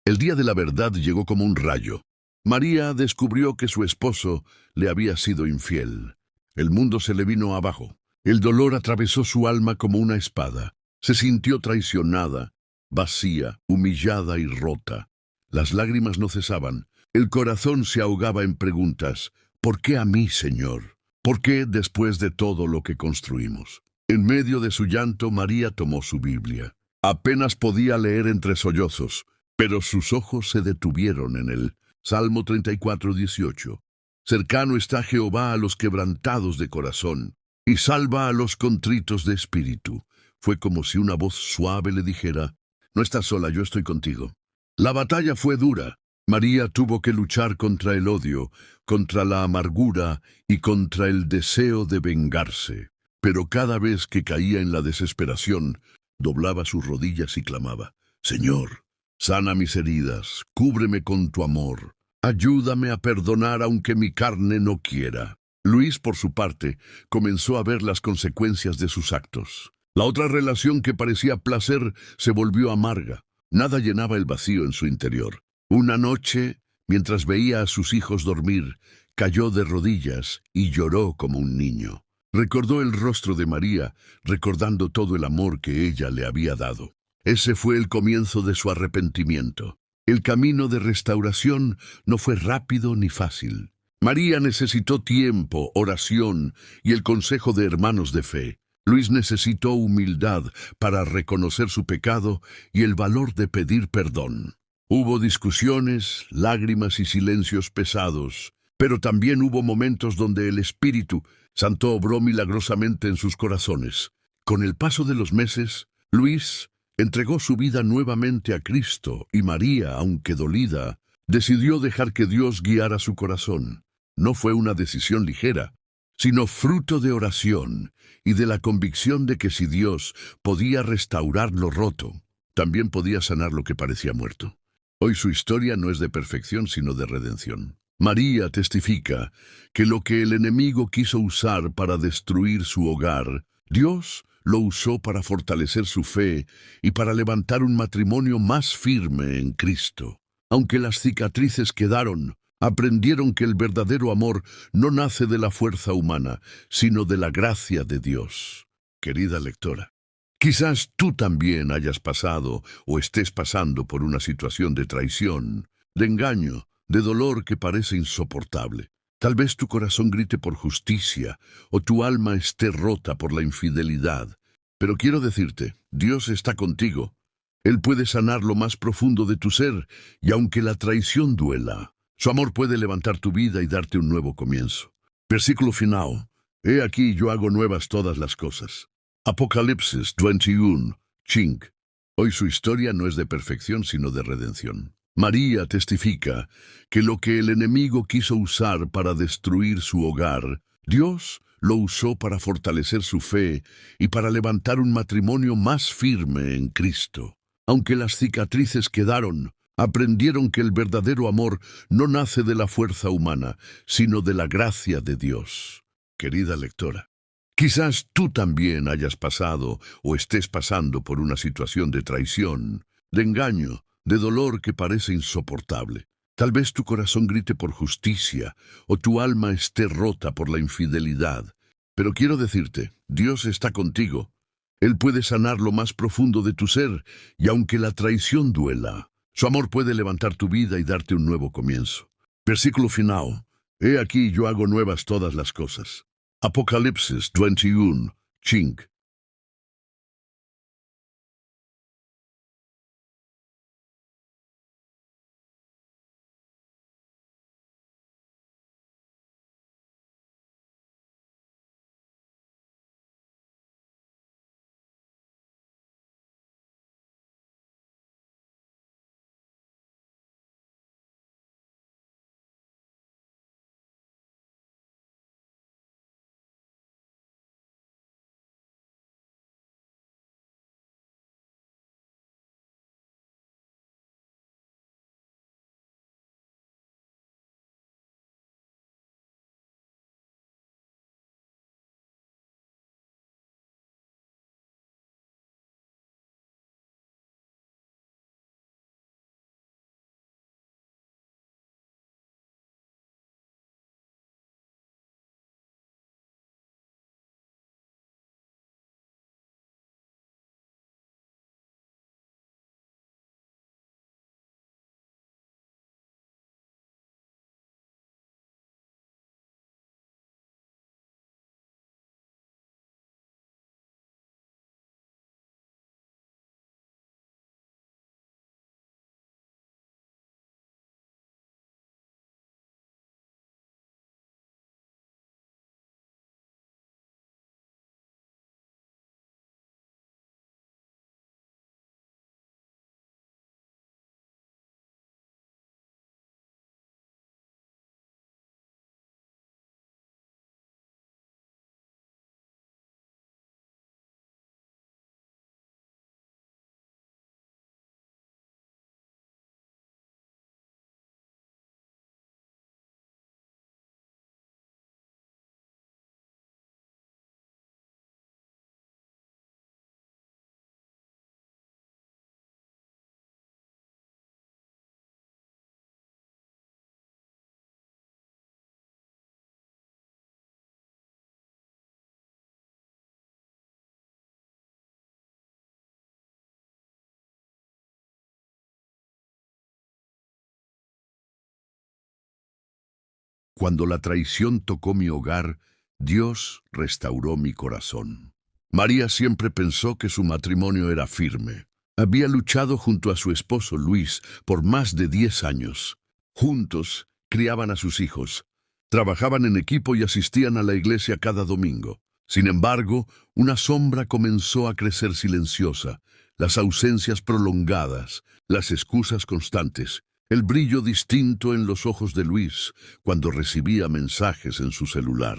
El día de la verdad llegó como un rayo. María descubrió que su esposo le había sido infiel. El mundo se le vino abajo. El dolor atravesó su alma como una espada. Se sintió traicionada, vacía, humillada y rota. Las lágrimas no cesaban. El corazón se ahogaba en preguntas. ¿Por qué a mí, Señor? ¿Por qué después de todo lo que construimos? En medio de su llanto, María tomó su Biblia. Apenas podía leer entre sollozos, pero sus ojos se detuvieron en el Salmo 34:18. Cercano está Jehová a los quebrantados de corazón, y salva a los contritos de espíritu. Fue como si una voz suave le dijera, no estás sola, yo estoy contigo. La batalla fue dura. María tuvo que luchar contra el odio, contra la amargura y contra el deseo de vengarse. Pero cada vez que caía en la desesperación, doblaba sus rodillas y clamaba, Señor, sana mis heridas, cúbreme con tu amor, ayúdame a perdonar aunque mi carne no quiera. Luis, por su parte, comenzó a ver las consecuencias de sus actos. La otra relación que parecía placer se volvió amarga. Nada llenaba el vacío en su interior. Una noche, mientras veía a sus hijos dormir, cayó de rodillas y lloró como un niño. Recordó el rostro de María, recordando todo el amor que ella le había dado. Ese fue el comienzo de su arrepentimiento. El camino de restauración no fue rápido ni fácil. María necesitó tiempo, oración y el consejo de hermanos de fe. Luis necesitó humildad para reconocer su pecado y el valor de pedir perdón. Hubo discusiones, lágrimas y silencios pesados, Pero también hubo momentos donde el Espíritu Santo obró milagrosamente en sus corazones. Con el paso de los meses, Luis entregó su vida nuevamente a Cristo y María, aunque dolida, decidió dejar que Dios guiara su corazón. No fue una decisión ligera, sino fruto de oración y de la convicción de que si Dios podía restaurar lo roto, también podía sanar lo que parecía muerto. Hoy su historia no es de perfección, sino de redención. María testifica que lo que el enemigo quiso usar para destruir su hogar, Dios lo usó para fortalecer su fe y para levantar un matrimonio más firme en Cristo. Aunque las cicatrices quedaron, aprendieron que el verdadero amor no nace de la fuerza humana, sino de la gracia de Dios. Querida lectora, quizás tú también hayas pasado o estés pasando por una situación de traición, de engaño, de dolor que parece insoportable. Tal vez tu corazón grite por justicia o tu alma esté rota por la infidelidad. Pero quiero decirte, Dios está contigo. Él puede sanar lo más profundo de tu ser, y aunque la traición duela, su amor puede levantar tu vida y darte un nuevo comienzo. Versículo final. He aquí yo hago nuevas todas las cosas. Apocalipsis 21:5. Hoy su historia no es de perfección, sino de redención. María testifica que lo que el enemigo quiso usar para destruir su hogar, Dios lo usó para fortalecer su fe y para levantar un matrimonio más firme en Cristo. Aunque las cicatrices quedaron, aprendieron que el verdadero amor no nace de la fuerza humana, sino de la gracia de Dios. Querida lectora, quizás tú también hayas pasado o estés pasando por una situación de traición, de engaño, de dolor que parece insoportable. Tal vez tu corazón grite por justicia o tu alma esté rota por la infidelidad. Pero quiero decirte, Dios está contigo. Él puede sanar lo más profundo de tu ser, y aunque la traición duela, su amor puede levantar tu vida y darte un nuevo comienzo. Versículo final. He aquí yo hago nuevas todas las cosas. Apocalipsis 21:5. Cuando la traición tocó mi hogar, Dios restauró mi corazón. María siempre pensó que su matrimonio era firme. Había luchado junto a su esposo Luis por más de 10 años. Juntos criaban a sus hijos, Trabajaban en equipo y asistían a la iglesia cada domingo. Sin embargo, una sombra comenzó a crecer silenciosa, las ausencias prolongadas, las excusas constantes, el brillo distinto en los ojos de Luis cuando recibía mensajes en su celular.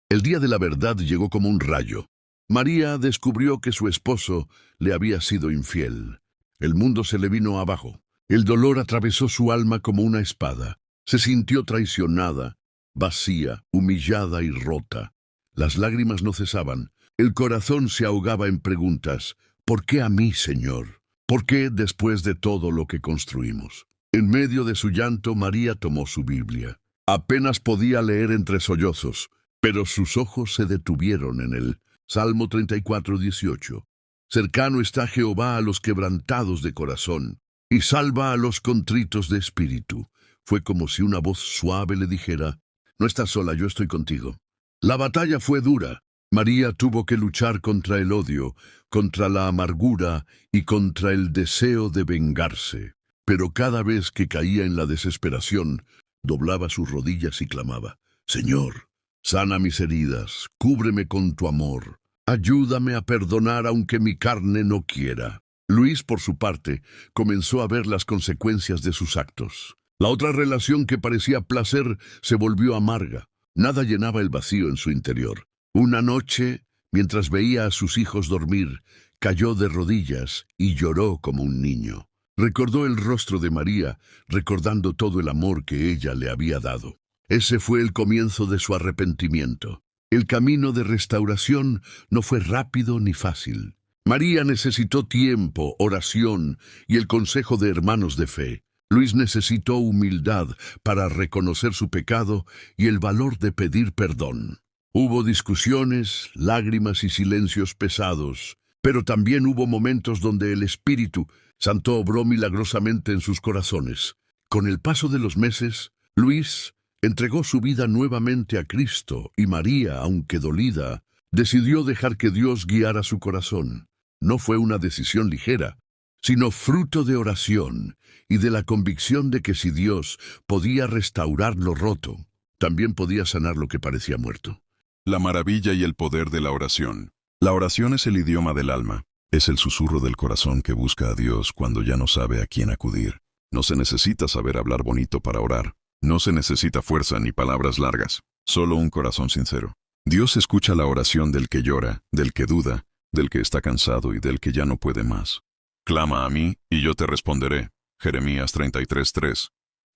El día de la verdad llegó como un rayo. María descubrió que su esposo le había sido infiel. El mundo se le vino abajo. El dolor atravesó su alma como una espada. Se sintió traicionada, vacía, humillada y rota. Las lágrimas no cesaban. El corazón se ahogaba en preguntas. ¿Por qué a mí, Señor? ¿Por qué después de todo lo que construimos? En medio de su llanto, María tomó su Biblia. Apenas podía leer entre sollozos, pero sus ojos se detuvieron en el Salmo 34:18. Cercano está Jehová a los quebrantados de corazón, y salva a los contritos de espíritu. Fue como si una voz suave le dijera, no estás sola, yo estoy contigo. La batalla fue dura. María tuvo que luchar contra el odio, contra la amargura y contra el deseo de vengarse. Pero cada vez que caía en la desesperación, doblaba sus rodillas y clamaba, Señor, sana mis heridas, cúbreme con tu amor, ayúdame a perdonar aunque mi carne no quiera. Luis, por su parte, comenzó a ver las consecuencias de sus actos. La otra relación que parecía placer se volvió amarga. Nada llenaba el vacío en su interior. Una noche, mientras veía a sus hijos dormir, cayó de rodillas y lloró como un niño. Recordó el rostro de María, recordando todo el amor que ella le había dado. Ese fue el comienzo de su arrepentimiento. El camino de restauración no fue rápido ni fácil. María necesitó tiempo, oración y el consejo de hermanos de fe. Luis necesitó humildad para reconocer su pecado y el valor de pedir perdón. Hubo discusiones, lágrimas y silencios pesados, pero también hubo momentos donde el Espíritu Santo obró milagrosamente en sus corazones. Con el paso de los meses, Luis entregó su vida nuevamente a Cristo y María, aunque dolida, decidió dejar que Dios guiara su corazón. No fue una decisión ligera, sino fruto de oración y de la convicción de que si Dios podía restaurar lo roto, también podía sanar lo que parecía muerto. La maravilla y el poder de la oración. La oración es el idioma del alma. Es el susurro del corazón que busca a Dios cuando ya no sabe a quién acudir. No se necesita saber hablar bonito para orar. No se necesita fuerza ni palabras largas. Solo un corazón sincero. Dios escucha la oración del que llora, del que duda, del que está cansado y del que ya no puede más. Clama a mí y yo te responderé. Jeremías 33:3.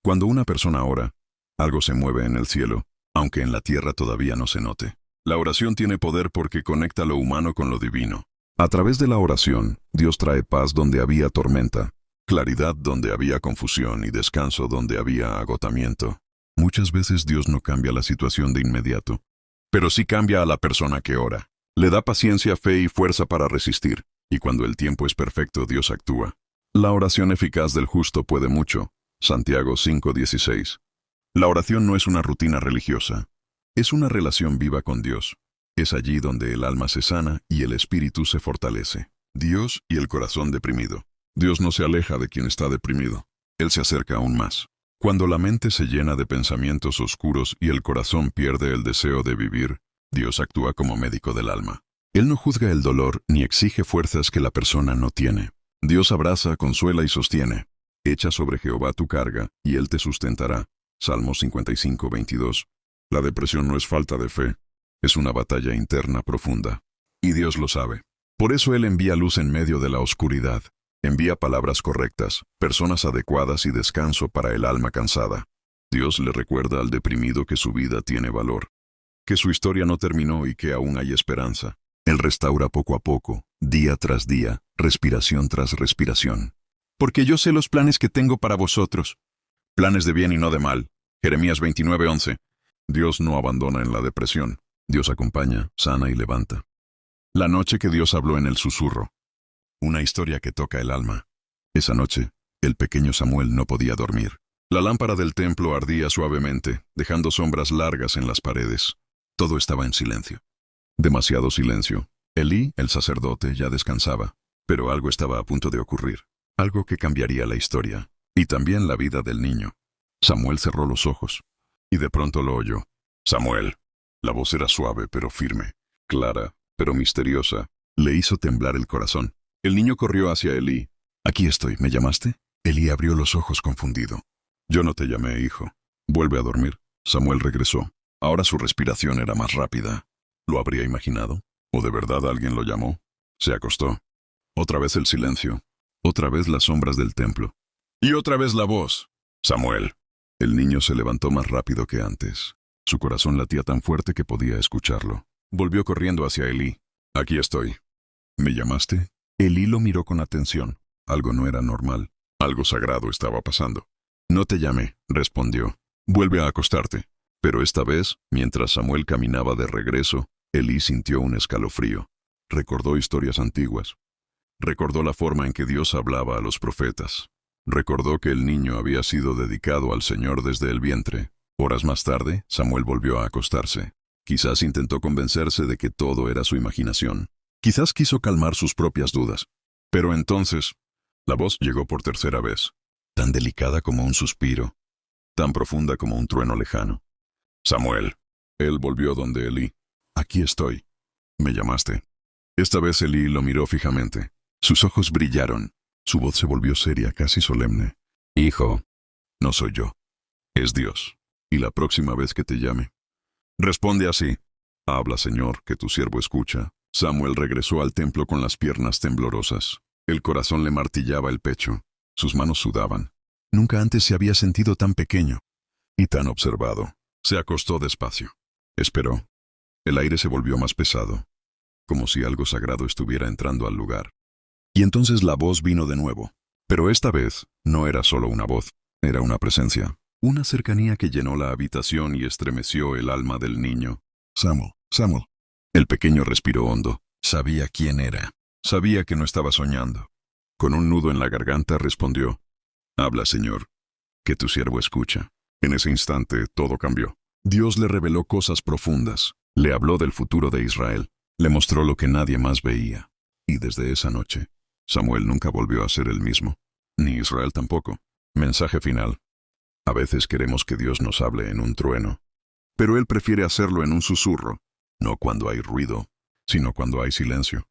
Cuando una persona ora, algo se mueve en el cielo, aunque en la tierra todavía no se note. La oración tiene poder porque conecta lo humano con lo divino. A través de la oración, Dios trae paz donde había tormenta, claridad donde había confusión y descanso donde había agotamiento. Muchas veces Dios no cambia la situación de inmediato, pero sí cambia a la persona que ora. Le da paciencia, fe y fuerza para resistir, y cuando el tiempo es perfecto, Dios actúa. La oración eficaz del justo puede mucho. Santiago 5:16. La oración no es una rutina religiosa, es una relación viva con Dios. Es allí donde el alma se sana y el espíritu se fortalece. Dios y el corazón deprimido. Dios no se aleja de quien está deprimido. Él se acerca aún más. Cuando la mente se llena de pensamientos oscuros y el corazón pierde el deseo de vivir, Dios actúa como médico del alma. Él no juzga el dolor ni exige fuerzas que la persona no tiene. Dios abraza, consuela y sostiene. Echa sobre Jehová tu carga y Él te sustentará. Salmos 55:22. La depresión no es falta de fe, es una batalla interna profunda. Y Dios lo sabe. Por eso Él envía luz en medio de la oscuridad. Envía palabras correctas, personas adecuadas y descanso para el alma cansada. Dios le recuerda al deprimido que su vida tiene valor, que su historia no terminó y que aún hay esperanza. Él restaura poco a poco, día tras día, respiración tras respiración. Porque yo sé los planes que tengo para vosotros. Planes de bien y no de mal. Jeremías 29:11. Dios no abandona en la depresión. Dios acompaña, sana y levanta. La noche que Dios habló en el susurro. Una historia que toca el alma. Esa noche, el pequeño Samuel no podía dormir. La lámpara del templo ardía suavemente, dejando sombras largas en las paredes. Todo estaba en silencio. Demasiado silencio. Elí, el sacerdote, ya descansaba, pero algo estaba a punto de ocurrir. Algo que cambiaría la historia, y también la vida del niño. Samuel cerró los ojos, y de pronto lo oyó. Samuel. La voz era suave pero firme, clara pero misteriosa. Le hizo temblar el corazón. El niño corrió hacia Elí. Aquí estoy, ¿me llamaste? Elí abrió los ojos confundido. Yo no te llamé, hijo. Vuelve a dormir. Samuel regresó. Ahora su respiración era más rápida. ¿Lo habría imaginado? ¿O de verdad alguien lo llamó? Se acostó. Otra vez el silencio. Otra vez las sombras del templo. Y otra vez la voz. Samuel. El niño se levantó más rápido que antes. Su corazón latía tan fuerte que podía escucharlo. Volvió corriendo hacia Elí. Aquí estoy. ¿Me llamaste? Elí lo miró con atención. Algo no era normal. Algo sagrado estaba pasando. No te llamé, respondió. Vuelve a acostarte. Pero esta vez, mientras Samuel caminaba de regreso, Elí sintió un escalofrío. Recordó historias antiguas. Recordó la forma en que Dios hablaba a los profetas. Recordó que el niño había sido dedicado al Señor desde el vientre. Horas más tarde, Samuel volvió a acostarse. Quizás intentó convencerse de que todo era su imaginación. Quizás quiso calmar sus propias dudas. Pero entonces, la voz llegó por tercera vez, tan delicada como un suspiro, tan profunda como un trueno lejano. Samuel. Él volvió donde Elí. Aquí estoy. ¿Me llamaste? Esta vez Elí lo miró fijamente. Sus ojos brillaron. Su voz se volvió seria, casi solemne. Hijo, no soy yo. Es Dios. Y la próxima vez que te llame, responde así. Habla, Señor, que tu siervo escucha. Samuel regresó al templo con las piernas temblorosas. El corazón le martillaba el pecho. Sus manos sudaban. Nunca antes se había sentido tan pequeño y tan observado. Se acostó despacio. Esperó. El aire se volvió más pesado, como si algo sagrado estuviera entrando al lugar. Y entonces la voz vino de nuevo. Pero esta vez no era solo una voz, era una presencia. Una cercanía que llenó la habitación y estremeció el alma del niño. Samuel, Samuel. El pequeño respiró hondo. Sabía quién era. Sabía que no estaba soñando. Con un nudo en la garganta respondió. Habla, Señor, que tu siervo escucha. En ese instante todo cambió. Dios le reveló cosas profundas. Le habló del futuro de Israel. Le mostró lo que nadie más veía. Y desde esa noche, Samuel nunca volvió a ser el mismo. Ni Israel tampoco. Mensaje final. A veces queremos que Dios nos hable en un trueno, pero Él prefiere hacerlo en un susurro, no cuando hay ruido, sino cuando hay silencio.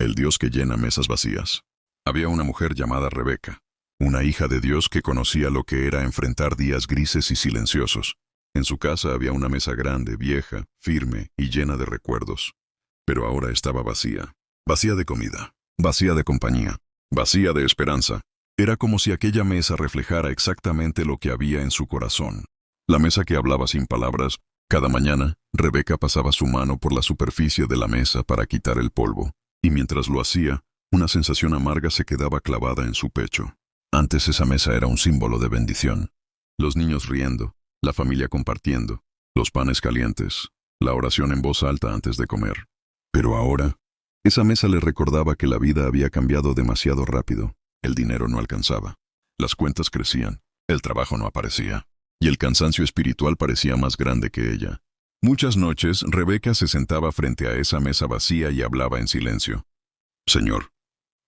El Dios que llena mesas vacías. Había una mujer llamada Rebeca, una hija de Dios que conocía lo que era enfrentar días grises y silenciosos. En su casa había una mesa grande, vieja, firme y llena de recuerdos. Pero ahora estaba vacía. Vacía de comida, vacía de compañía, vacía de esperanza. Era como si aquella mesa reflejara exactamente lo que había en su corazón. La mesa que hablaba sin palabras. Cada mañana, Rebeca pasaba su mano por la superficie de la mesa para quitar el polvo, y mientras lo hacía, una sensación amarga se quedaba clavada en su pecho. Antes esa mesa era un símbolo de bendición. Los niños riendo, la familia compartiendo, los panes calientes, la oración en voz alta antes de comer. Pero ahora, esa mesa le recordaba que la vida había cambiado demasiado rápido. El dinero no alcanzaba, las cuentas crecían, el trabajo no aparecía, y el cansancio espiritual parecía más grande que ella. Muchas noches, Rebeca se sentaba frente a esa mesa vacía y hablaba en silencio. Señor,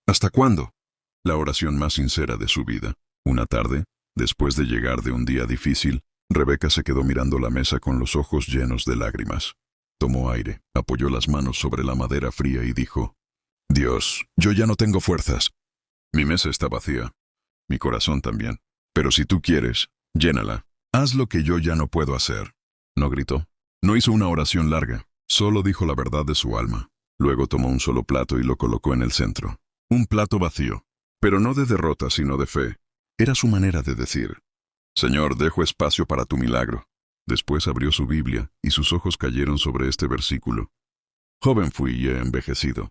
¿hasta cuándo? La oración más sincera de su vida. Una tarde, después de llegar de un día difícil, Rebeca se quedó mirando la mesa con los ojos llenos de lágrimas. Tomó aire, apoyó las manos sobre la madera fría y dijo, Dios, yo ya no tengo fuerzas. Mi mesa está vacía. Mi corazón también. Pero si tú quieres, llénala. Haz lo que yo ya no puedo hacer. No gritó. No hizo una oración larga. Solo dijo la verdad de su alma. Luego tomó un solo plato y lo colocó en el centro. Un plato vacío. Pero no de derrota, sino de fe. Era su manera de decir, Señor, dejo espacio para tu milagro. Después abrió su Biblia y sus ojos cayeron sobre este versículo. Joven fui y he envejecido,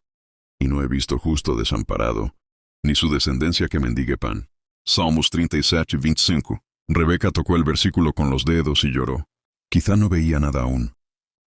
y no he visto justo desamparado, ni su descendencia que mendigue pan. Salmos 37, 25. Rebeca tocó el versículo con los dedos y lloró. Quizá no veía nada aún,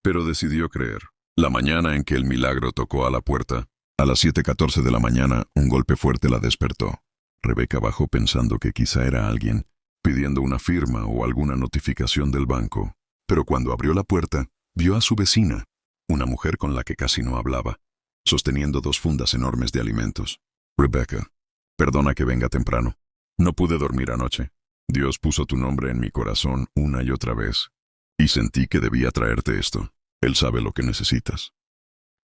pero decidió creer. La mañana en que el milagro tocó a la puerta, a las 7:14 de la mañana, un golpe fuerte la despertó. Rebeca bajó pensando que quizá era alguien, pidiendo una firma o alguna notificación del banco. Pero cuando abrió la puerta, vio a su vecina, una mujer con la que casi no hablaba, sosteniendo 2 fundas enormes de alimentos. Rebeca, perdona que venga temprano. No pude dormir anoche. Dios puso tu nombre en mi corazón una y otra vez. y sentí que debía traerte esto. Él sabe lo que necesitas.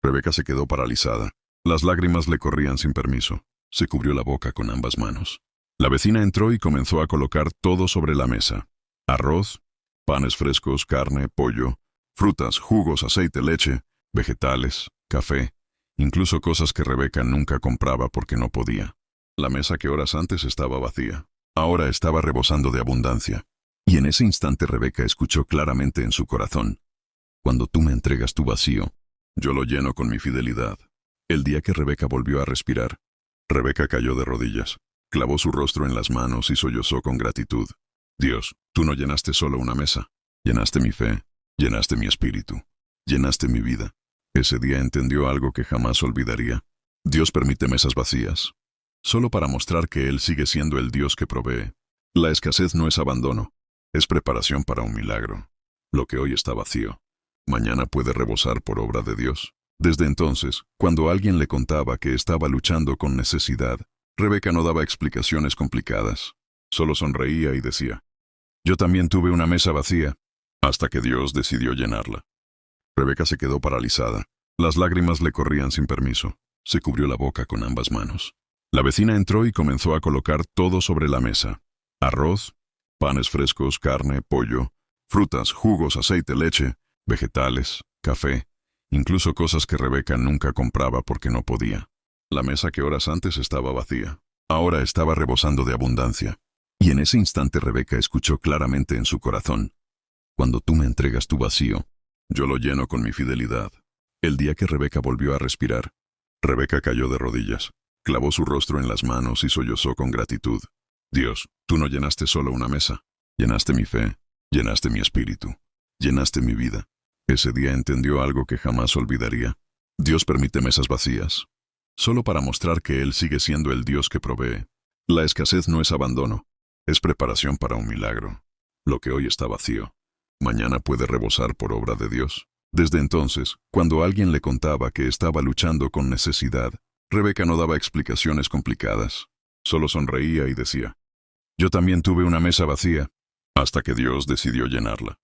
Rebeca se quedó paralizada. Las lágrimas le corrían sin permiso. Se cubrió la boca con ambas manos. La vecina entró y comenzó a colocar todo sobre la mesa. Arroz, panes frescos, carne, pollo, frutas, jugos, aceite, leche, vegetales, café, incluso cosas que Rebeca nunca compraba porque no podía. La mesa que horas antes estaba vacía, ahora estaba rebosando de abundancia. Y en ese instante Rebeca escuchó claramente en su corazón: cuando tú me entregas tu vacío, yo lo lleno con mi fidelidad. El día que Rebeca volvió a respirar, Rebeca cayó de rodillas, clavó su rostro en las manos y sollozó con gratitud. Dios, tú no llenaste solo una mesa, llenaste mi fe, llenaste mi espíritu, llenaste mi vida. Ese día entendió algo que jamás olvidaría. Dios permite mesas vacías, solo para mostrar que Él sigue siendo el Dios que provee. La escasez no es abandono, es preparación para un milagro. Lo que hoy está vacío, mañana puede rebosar por obra de Dios. Desde entonces, cuando alguien le contaba que estaba luchando con necesidad, Rebeca no daba explicaciones complicadas. Solo sonreía y decía: yo también tuve una mesa vacía, hasta que Dios decidió llenarla. Rebeca se quedó paralizada. Las lágrimas le corrían sin permiso. Se cubrió la boca con ambas manos. La vecina entró y comenzó a colocar todo sobre la mesa. Arroz, panes frescos, carne, pollo, frutas, jugos, aceite, leche, vegetales, café, incluso cosas que Rebeca nunca compraba porque no podía. La mesa que horas antes estaba vacía, ahora estaba rebosando de abundancia. Y en ese instante Rebeca escuchó claramente en su corazón: cuando tú me entregas tu vacío, yo lo lleno con mi fidelidad. El día que Rebeca volvió a respirar, Rebeca cayó de rodillas, clavó su rostro en las manos y sollozó con gratitud. Dios, tú no llenaste solo una mesa, llenaste mi fe, llenaste mi espíritu, llenaste mi vida. Ese día entendió algo que jamás olvidaría. Dios permite mesas vacías, solo para mostrar que Él sigue siendo el Dios que provee. La escasez no es abandono, es preparación para un milagro. Lo que hoy está vacío, mañana puede rebosar por obra de Dios. Desde entonces, cuando alguien le contaba que estaba luchando con necesidad, Rebeca no daba explicaciones complicadas. Solo sonreía y decía: yo también tuve una mesa vacía, hasta que Dios decidió llenarla.